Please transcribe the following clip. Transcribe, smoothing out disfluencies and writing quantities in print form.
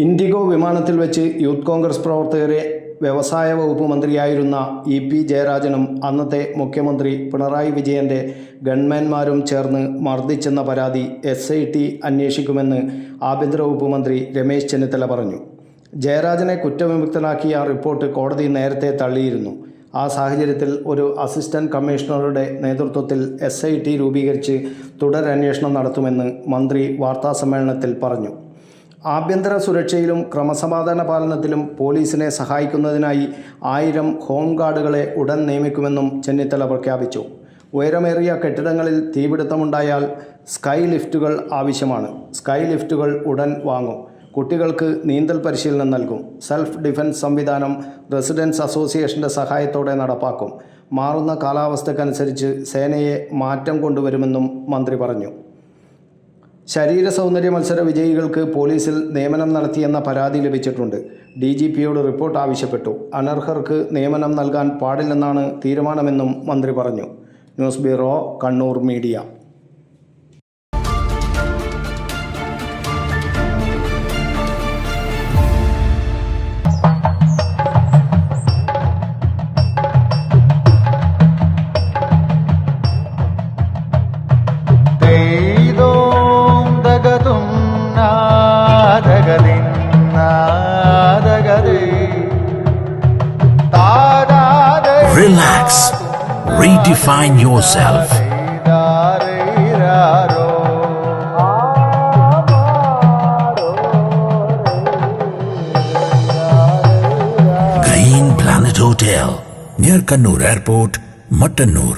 IndiGo വിമാനത്തിൽ വെച്ച് youth Congress പ്രവർത്തകരെ വ്യവസായ വകുപ്പ് മന്ത്രിയായിരുന്ന ഇ പി ജയരാജനും അന്നത്തെ മുഖ്യമന്ത്രി പിണറായി വിജയൻ്റെ ഗൺമാന്മാരും ചേർന്ന് മർദ്ദിച്ചെന്ന പരാതി SIT അന്വേഷിക്കുമെന്ന് ആഭ്യന്തര വകുപ്പ് മന്ത്രി രമേശ് ചെന്നിത്തല പറഞ്ഞു. ജയരാജനെ കുറ്റവിമുക്തനാക്കിയ റിപ്പോർട്ട് കോടതി നേരത്തെ തള്ളിയിരുന്നു. ആ സാഹചര്യത്തിൽ ഒരു അസിസ്റ്റന്റ് കമ്മീഷണറുടെ നേതൃത്വത്തിൽ SIT രൂപീകരിച്ച് തുടരന്വേഷണം നടത്തുമെന്ന് മന്ത്രി വാർത്താസമ്മേളനത്തിൽ പറഞ്ഞു. ആഭ്യന്തര സുരക്ഷയിലും ക്രമസമാധാന പാലനത്തിലും പോലീസിനെ സഹായിക്കുന്നതിനായി 1000 ഹോം ഗാർഡുകളെ ഉടൻ നിയമിക്കുമെന്നും ചെന്നിത്തല പ്രഖ്യാപിച്ചു. ഉയരമേറിയ കെട്ടിടങ്ങളിൽ തീപിടുത്തമുണ്ടായാൽ സ്കൈ ലിഫ്റ്റുകൾ ആവശ്യമാണ്. സ്കൈ ലിഫ്റ്റുകൾ ഉടൻ വാങ്ങും. കുട്ടികൾക്ക് നീന്തൽ പരിശീലനം നൽകും. സെൽഫ് ഡിഫൻസ് സംവിധാനം റെസിഡൻസ് അസോസിയേഷൻ്റെ സഹായത്തോടെ നടപ്പാക്കും. മാറുന്ന കാലാവസ്ഥക്കനുസരിച്ച് സേനയെ മാറ്റം കൊണ്ടുവരുമെന്നും മന്ത്രി പറഞ്ഞു. ശരീര സൗന്ദര്യ മത്സര വിജയികൾക്ക് പോലീസിൽ നിയമനം നടത്തിയെന്ന പരാതി ലഭിച്ചിട്ടുണ്ട്. DGPയോട് റിപ്പോർട്ട് ആവശ്യപ്പെട്ടു. അനർഹർക്ക് നിയമനം നൽകാൻ പാടില്ലെന്നാണ് തീരുമാനമെന്നും മന്ത്രി പറഞ്ഞു. News bureau, Kannur media. Relax. Redefine yourself. Green Planet Hotel, near Kannur Airport, Mattannur.